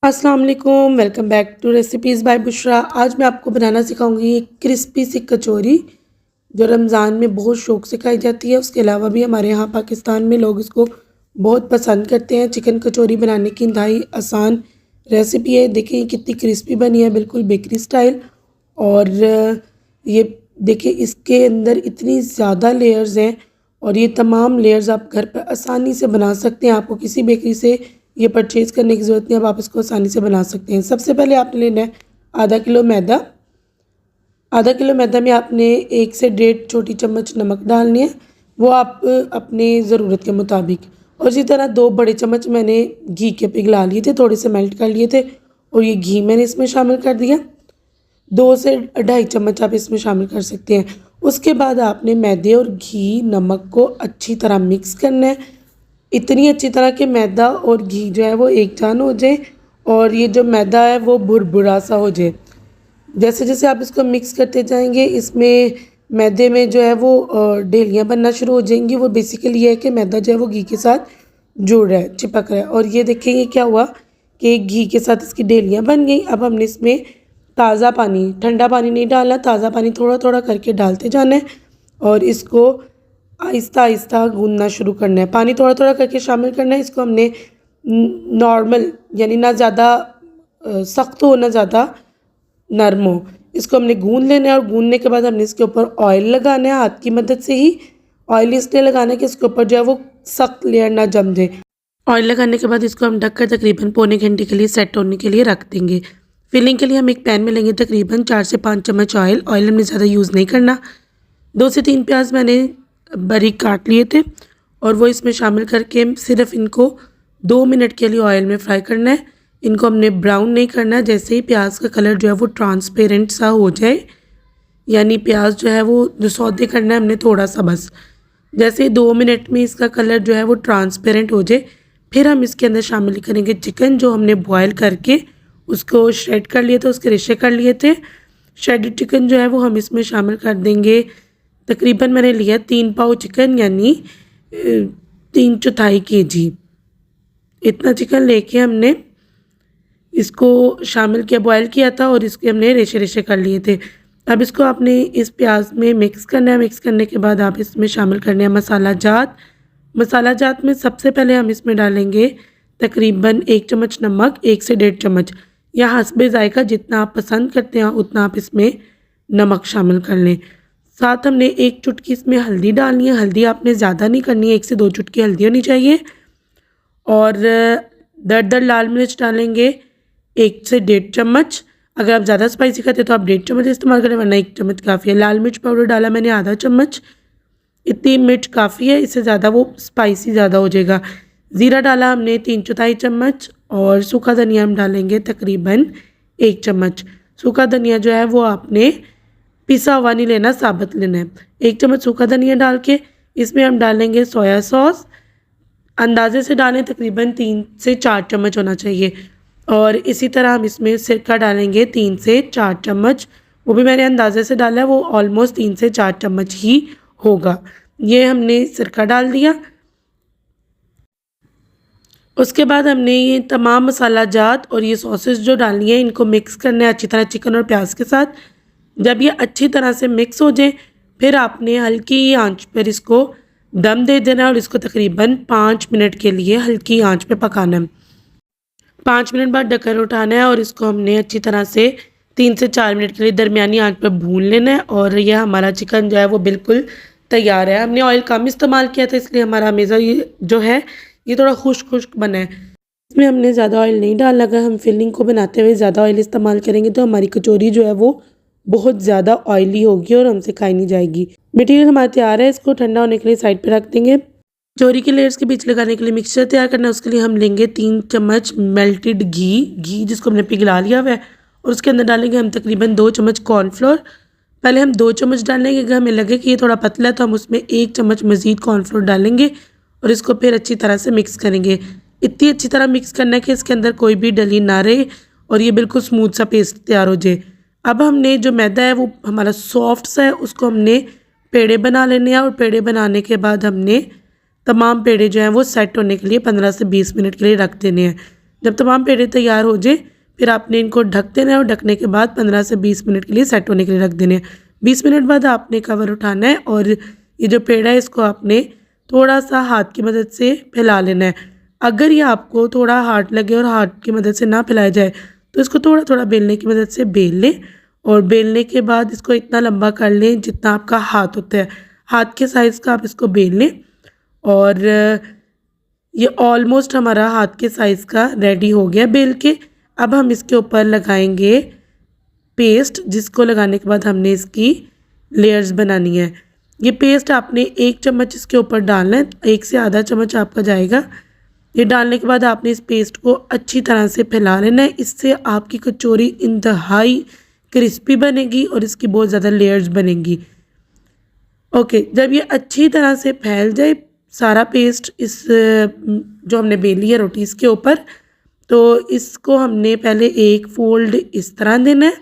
अस्सलाम वालेकुम, welcome back to recipes by Bushra. आज मैं आपको बनाना सिखाऊंगी एक क्रिस्पी सी कचौरी जो रमज़ान में बहुत शौक़ से खाई जाती है। उसके अलावा भी हमारे यहाँ पाकिस्तान में लोग इसको बहुत पसंद करते हैं। चिकन कचौरी बनाने की इंतहाई आसान रेसिपी है। देखिए ये कितनी क्रिस्पी बनी है, बिल्कुल बेकरी स्टाइल। और ये देखिए इसके अंदर इतनी ज़्यादा लेयर्स हैं और ये तमाम लेयर्स आप घर पर आसानी से बना सकते हैं। आपको किसी बेकरी से ये परचेज़ करने की ज़रूरत नहीं है, अब आप इसको आसानी से बना सकते हैं। सबसे पहले आपने लेना है आधा किलो मैदा। आधा किलो मैदा में आपने 1 से 1.5 छोटी चम्मच नमक डालनी है, वो आप अपने ज़रूरत के मुताबिक। और इसी तरह 2 बड़े चम्मच मैंने घी के पिघला लिए थे, थोड़े से मेल्ट कर लिए थे और ये घी मैंने इसमें शामिल कर दिया। 2 से 2.5 चम्मच आप इसमें शामिल कर सकते हैं। उसके बाद आपने मैदे और घी नमक को अच्छी तरह मिक्स करना है, इतनी अच्छी तरह कि मैदा और घी जो है वो एक जान हो जाए और ये जो मैदा है वो भुरभुरा सा हो जाए। जैसे जैसे आप इसको मिक्स करते जाएंगे इसमें मैदे में जो है वो ढेलियाँ बनना शुरू हो जाएंगी। वो बेसिकली ये है कि मैदा जो है वो घी के साथ जुड़ रहा है, चिपक रहा है। और ये देखेंगे क्या हुआ कि घी के साथ इसकी ढेलियाँ बन गई। अब हमने इसमें ताज़ा पानी, ठंडा पानी नहीं डालना, ताज़ा पानी थोड़ा थोड़ा करके डालते जाना है और इसको आहिस्ता आहिस्ता गूंदना शुरू करना है। पानी थोड़ा थोड़ा करके शामिल करना है। इसको हमने नॉर्मल यानी ना ज़्यादा सख्त हो ना ज़्यादा नरम हो, इसको हमने गूंद लेना है। और गूंदने के बाद हमने इसके ऊपर ऑयल लगाना है हाथ की मदद से ही। ऑयल इसलिए लगाना है कि इसके ऊपर जो है वो सख्त लेयर ना जम जाए। ऑयल लगाने के बाद इसको हम ढककर तकरीबन पौने घंटे के लिए सेट होने के लिए रख देंगे। फिलिंग के लिए हम एक पैन में लेंगे तकरीबन 4 से 5 चम्मच ऑयल। ऑयल हमने ज़्यादा यूज़ नहीं करना। 2 से 3 प्याज मैंने बारीक काट लिए थे और वो इसमें शामिल करके सिर्फ इनको 2 मिनट के लिए ऑयल में फ्राई करना है। इनको हमने ब्राउन नहीं करना है। जैसे ही प्याज का कलर जो है वो ट्रांसपेरेंट सा हो जाए, यानी प्याज जो है वो जो सौदे करना है हमने थोड़ा सा बस, जैसे ही 2 मिनट में इसका कलर जो है वो ट्रांसपेरेंट हो जाए, फिर हम इसके अंदर शामिल करेंगे चिकन जो हमने बॉयल करके उसको श्रेड कर लिए थे, उसके रिश्ते कर लिए थे। श्रेडेड चिकन जो है वो हम इसमें शामिल कर देंगे। तकरीबन मैंने लिया 3 पाव चिकन, यानी 3/4 kg। इतना चिकन लेके हमने इसको शामिल किया, बॉयल किया था और इसके हमने रेशे रेशे कर लिए थे। अब इसको आपने इस प्याज में मिक्स करना है। मिक्स करने के बाद आप इसमें शामिल करने हैं मसाला जात। मसाला जात में सबसे पहले हम इसमें डालेंगे तकरीबन 1 चम्मच नमक, 1 से 1.5 चम्मच, या हस्बे जायका जितना आप पसंद करते हैं उतना आप इसमें नमक शामिल कर लें। साथ हमने 1 चुटकी इसमें हल्दी डालनी है। हल्दी आपने ज़्यादा नहीं करनी है, 1 से 2 चुटकी हल्दी होनी चाहिए। और दरदर लाल मिर्च डालेंगे 1 से 1.5 चम्मच। अगर आप ज़्यादा स्पाइसी खाते तो आप 1.5 चम्मच इस्तेमाल करें, वरना 1 चम्मच काफ़ी है। लाल मिर्च पाउडर डाला मैंने आधा चम्मच, इतनी मिर्च काफ़ी है, इससे ज़्यादा वो स्पाइसी ज़्यादा हो जाएगा। ज़ीरा डाला हमने 3/4 चम्मच और सूखा धनिया हम डालेंगे तकरीबन 1 चम्मच। सूखा धनिया जो है वो आपने पिसा हुआ नहीं लेना, साबुत लेना है। 1 चम्मच सूखा धनिया डाल के इसमें हम डालेंगे सोया सॉस। अंदाजे से डालें, तकरीबन 3 से 4 चम्मच होना चाहिए। और इसी तरह हम इसमें सिरका डालेंगे 3 से 4 चम्मच, वो भी मैंने अंदाजे से डाला है, वो ऑलमोस्ट 3 से 4 चम्मच ही होगा। ये हमने सिरका डाल दिया। उसके बाद हमने ये तमाम मसाला जात और ये सॉसेस जो डालनी है इनको मिक्स करना है अच्छी तरह चिकन और प्याज के साथ। जब ये अच्छी तरह से मिक्स हो जाए फिर आपने हल्की आंच पर इसको दम दे देना है और इसको तकरीबन 5 मिनट के लिए हल्की आंच पे पकाना है। 5 मिनट बाद ढक्कन उठाना है और इसको हमने अच्छी तरह से 3 से 4 मिनट के लिए दरमियानी आंच पर भून लेना है। और यह हमारा चिकन जो है वो बिल्कुल तैयार है। हमने ऑयल कम इस्तेमाल किया था इसलिए हमारा हमेशा ये जो है ये थोड़ा खुश्क खुश्क बना है। इसमें हमने ज़्यादा ऑयल नहीं डालना। अगर हम फिलिंग को बनाते हुए ज़्यादा ऑयल इस्तेमाल करेंगे तो हमारी कचौरी जो है वो बहुत ज़्यादा ऑयली होगी और हमसे खाई नहीं जाएगी। मटेरियल हमारा तैयार है, इसको ठंडा होने के लिए साइड पे रख देंगे। कचौरी के लेयर्स के बीच लगाने के लिए मिक्सचर तैयार करना है। उसके लिए हम लेंगे 3 चम्मच मेल्टेड घी जिसको हमने पिघला लिया हुआ है और उसके अंदर डालेंगे हम तकरीबन 2 चम्मच कॉर्नफ्लोर। पहले हम 2 चम्मच डालेंगे, अगर हमें लगे कि ये थोड़ा पतला है तो हम उसमें 1 चम्मच मज़ीद कॉर्नफ्लोर डालेंगे और इसको फिर अच्छी तरह से मिक्स करेंगे। इतनी अच्छी तरह मिक्स करना है कि इसके अंदर कोई भी डली ना रहे और ये बिल्कुल स्मूथ सा पेस्ट तैयार हो जाए। अब हमने जो मैदा है वो हमारा सॉफ्ट सा है, उसको हमने पेड़े बना लेने हैं और पेड़े बनाने के बाद हमने तमाम पेड़े जो हैं वो सेट होने के लिए 15 से 20 मिनट के लिए रख देने हैं। जब तमाम पेड़े तैयार हो जाए फिर आपने इनको ढक देना है और ढकने के बाद 15 से 20 मिनट के लिए सेट होने के लिए रख देने हैं। 20 मिनट बाद आपने कवर उठाना है और ये जो पेड़ा है इसको आपने थोड़ा सा हाथ की मदद से फैला लेना है। अगर ये आपको थोड़ा हार्ड लगे और हाथ की मदद से ना फैलाया जाए तो इसको थोड़ा थोड़ा बेलने की मदद से बेल लें और बेलने के बाद इसको इतना लंबा कर लें जितना आपका हाथ होता है, हाथ के साइज़ का आप इसको बेल लें। और ये ऑलमोस्ट हमारा हाथ के साइज़ का रेडी हो गया बेल के। अब हम इसके ऊपर लगाएंगे पेस्ट, जिसको लगाने के बाद हमने इसकी लेयर्स बनानी है। ये पेस्ट आपने 1 चम्मच इसके ऊपर डालना है, 1 से आधा चम्मच आपका जाएगा। ये डालने के बाद आपने इस पेस्ट को अच्छी तरह से फैला लेना है। इससे आपकी कचौरी इंतहाई क्रिस्पी बनेगी और इसकी बहुत ज़्यादा लेयर्स बनेंगी। ओके, जब ये अच्छी तरह से फैल जाए सारा पेस्ट इस जो हमने बेली है रोटी इसके ऊपर, तो इसको हमने पहले एक फ़ोल्ड इस तरह देना है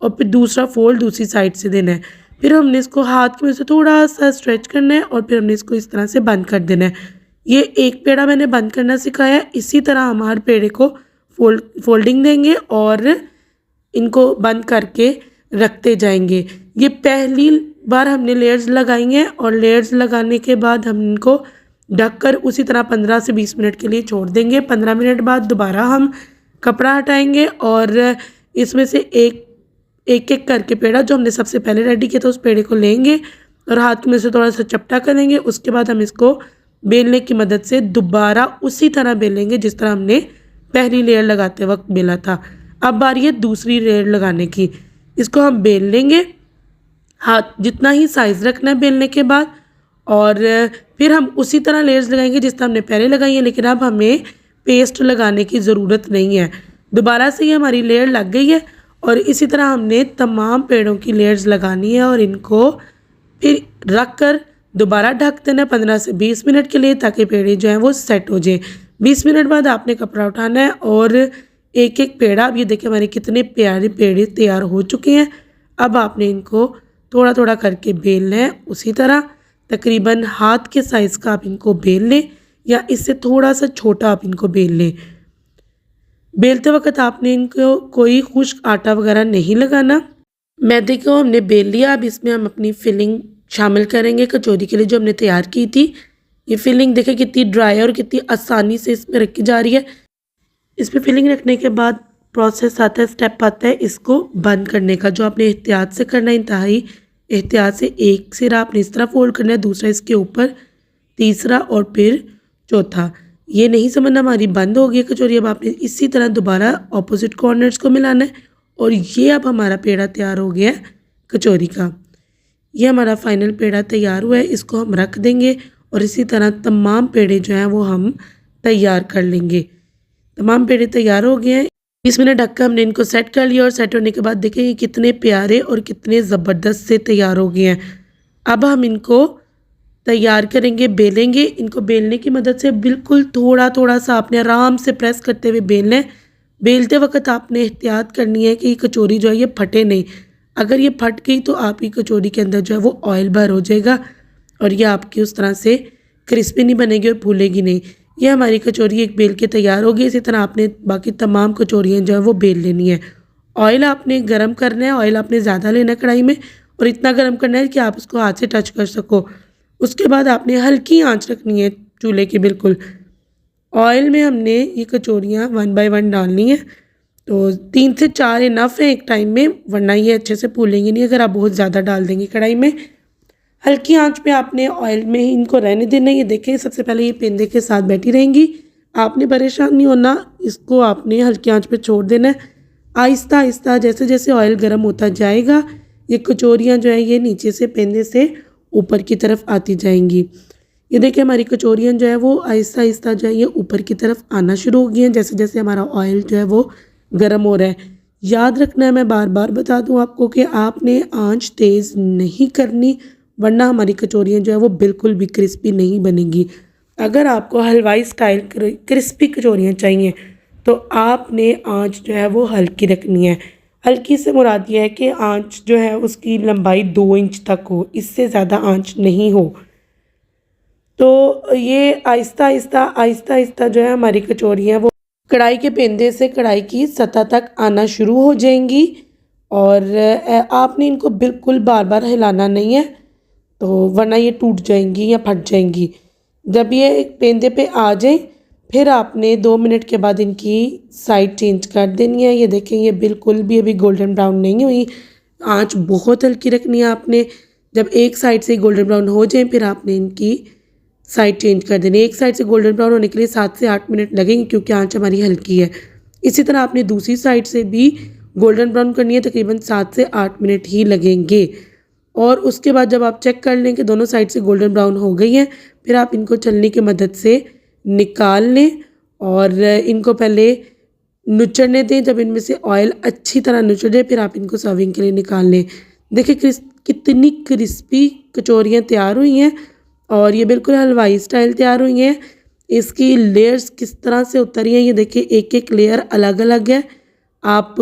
और फिर दूसरा फ़ोल्ड दूसरी साइड से देना है। फिर हमने इसको हाथ की मदद से थोड़ा सा स्ट्रेच करना है और फिर हमने इसको इस तरह से बंद कर देना है। ये एक पेड़ा मैंने बंद करना सिखाया है, इसी तरह हम हर पेड़े को फोल्डिंग देंगे और इनको बंद करके रखते जाएंगे। ये पहली बार हमने लेयर्स लगाई हैं और लेयर्स लगाने के बाद हम इनको ढककर उसी तरह 15 से 20 मिनट के लिए छोड़ देंगे। 15 मिनट बाद दोबारा हम कपड़ा हटाएंगे और इसमें से एक एक करके पेड़ा जो हमने सबसे पहले रेडी किया था उस पेड़े को लेंगे और हाथ में से थोड़ा सा चपटा करेंगे। उसके बाद हम इसको बेलने की मदद से दोबारा उसी तरह बेलेंगे जिस तरह हमने पहली लेयर लगाते वक्त बेला था। अब बारी है दूसरी लेयर लगाने की। इसको हम बेल लेंगे, हाथ जितना ही साइज़ रखना है बेलने के बाद, और फिर हम उसी तरह लेयर्स लगाएंगे जिस तरह हमने पहले लगाई है, लेकिन अब हमें पेस्ट लगाने की ज़रूरत नहीं है। दोबारा से ये हमारी लेयर लग गई है और इसी तरह हमने तमाम पेड़ों की लेयर्स लगानी है और इनको फिर रख कर दोबारा ढक देना 15 से 20 मिनट के लिए, ताकि पेड़े जो हैं वो सेट हो जाए। 20 मिनट बाद आपने कपड़ा उठाना है और एक एक पेड़ा, अब ये देखिए हमारे कितने प्यारे पेड़े तैयार हो चुके हैं। अब आपने इनको थोड़ा थोड़ा करके बेलना है, उसी तरह तकरीबन हाथ के साइज़ का आप इनको बेल लें या इससे थोड़ा सा छोटा आप इनको बेल लें। बेलते वक्त आपने इनको कोई खुश्क आटा वगैरह नहीं लगाना। मैदे को हमने बेल लिया, अब इसमें हम अपनी फिलिंग शामिल करेंगे कचौरी के लिए जो हमने तैयार की थी। ये फिलिंग देखें कितनी ड्राई और कितनी आसानी से इसमें रखी जा रही है। इसमें फिलिंग रखने के बाद प्रोसेस आता है, स्टेप आता है इसको बंद करने का, जो आपने एहतियात से करना है, इंतहाई एहतियात से। एक सिरा आपने इस तरह फोल्ड करना है, दूसरा इसके ऊपर, तीसरा और फिर चौथा। ये नहीं समझना हमारी बंद हो गई कचौरी। अब आपने इसी तरह दोबारा ऑपोजिट कॉर्नर्स को मिलाना है और ये अब हमारा पेड़ा तैयार हो गया है कचौरी का। ये हमारा फाइनल पेड़ा तैयार हुआ है, इसको हम रख देंगे और इसी तरह तमाम पेड़े जो हैं वो हम तैयार कर लेंगे। तमाम पेड़े तैयार हो गए हैं। 20 मिनट ढक कर हमने इनको सेट कर लिया और सेट होने के बाद देखें ये कितने प्यारे और कितने ज़बरदस्त से तैयार हो गए हैं। अब हम इनको तैयार करेंगे, बेलेंगे। इनको बेलने की मदद से बिल्कुल थोड़ा थोड़ा सा आपने आराम से प्रेस करते हुए बेलना है। बेलते वक्त आपने एहतियात करनी है कि ये कचौरी जो है ये फटे नहीं। अगर ये फट गई तो आपकी कचौरी के अंदर जो है वो ऑयल भर हो जाएगा और ये आपकी उस तरह से क्रिस्पी नहीं बनेगी और फूलेगी नहीं। ये हमारी कचौरी एक बेल के तैयार होगी। इसी तरह आपने बाकी तमाम कचौरियाँ जो है वो बेल लेनी है। ऑयल आपने गरम करना है, ऑयल आपने ज़्यादा लेना है कढ़ाई में और इतना गरम करना है कि आप इसको हाथ से टच कर सको। उसके बाद आपने हल्की आंच रखनी है चूल्हे की बिल्कुल। ऑयल में हमने ये कचौरियाँ 1 बाय 1 डालनी है, तो 3 से 4 इनफ है एक टाइम में, वरना ये अच्छे से फूलेंगी नहीं अगर आप बहुत ज़्यादा डाल देंगे कढ़ाई में। हल्की आंच पे आपने ऑयल में ही इनको रहने देना है। ये देखें सबसे पहले ये पेंदे के साथ बैठी रहेंगी, आपने परेशान नहीं होना, इसको आपने हल्की आंच पे छोड़ देना है। आहिस्ता आहिस्ता जैसे जैसे ऑयल गर्म होता जाएगा ये कचौरियाँ जो है ये नीचे से पेंदे से ऊपर की तरफ आती जाएंगी। ये देखिए हमारी कचौरियाँ जो है वो आहिस्ता आहिस्ता जो है ये ऊपर की तरफ आना शुरू हो गई हैं जैसे जैसे हमारा ऑयल जो है वो गर्म हो रहा है। याद रखना है, मैं बार बार बता दूं आपको कि आपने आंच तेज़ नहीं करनी, वरना हमारी कचौरियाँ जो है वो बिल्कुल भी क्रिस्पी नहीं बनेगी। अगर आपको हलवाई स्टाइल क्रिस्पी कचौरियाँ चाहिए तो आपने आंच जो है वो हल्की रखनी है। हल्की से मुराद ये है कि आंच जो है उसकी लंबाई 2 इंच तक हो, इससे ज़्यादा आंच नहीं हो। तो ये आहिस्ता आहिस्ता जो है हमारी कचौरियाँ वो कढ़ाई के पेंदे से कढ़ाई की सतह तक आना शुरू हो जाएंगी और आपने इनको बिल्कुल बार बार हिलाना नहीं है, तो वरना ये टूट जाएंगी या फट जाएंगी। जब ये पेंदे पे आ जाए फिर आपने 2 मिनट के बाद इनकी साइड चेंज कर देनी है। ये देखें, ये बिल्कुल भी अभी गोल्डन ब्राउन नहीं हुई। आंच बहुत हल्की रखनी है आपने। जब एक साइड से गोल्डन ब्राउन हो जाए फिर आपने इनकी साइड चेंज कर देनी है। एक साइड से गोल्डन ब्राउन होने के लिए 7 से 8 मिनट लगेंगे क्योंकि आंच हमारी हल्की है। इसी तरह आपने दूसरी साइड से भी गोल्डन ब्राउन करनी है, तकरीबन 7 से 8 मिनट ही लगेंगे। और उसके बाद जब आप चेक कर लें कि दोनों साइड से गोल्डन ब्राउन हो गई हैं, फिर आप इनको छलनी की मदद से निकाल लें और इनको पहले नुचड़ने दें। जब इनमें से ऑयल अच्छी तरह नुचड़ जाए फिर आप इनको सर्विंग के लिए निकाल लें। देखिए कितनी क्रिस्पी कचौरियाँ तैयार हुई हैं और ये बिल्कुल हलवाई स्टाइल तैयार हुई हैं। इसकी लेयर्स किस तरह से उतरी हैं, ये देखिए एक एक लेयर अलग अलग है। आप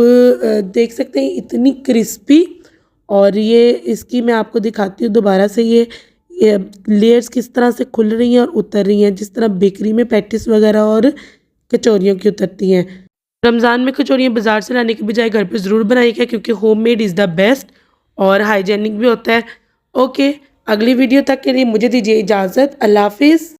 देख सकते हैं इतनी क्रिस्पी। और ये इसकी मैं आपको दिखाती हूँ दोबारा से, ये लेयर्स किस तरह से खुल रही हैं और उतर रही हैं, जिस तरह बेकरी में पैटिस वगैरह और कचौरियों की उतरती हैं। रमज़ान में कचौरियाँ बाज़ार से लाने के बजाय घर पे ज़रूर बनाइएगा क्योंकि होममेड इज़ द बेस्ट और हाइजेनिक भी होता है। ओके, अगली वीडियो तक के लिए मुझे दीजिए इजाज़त। अल्लाह हाफिज़।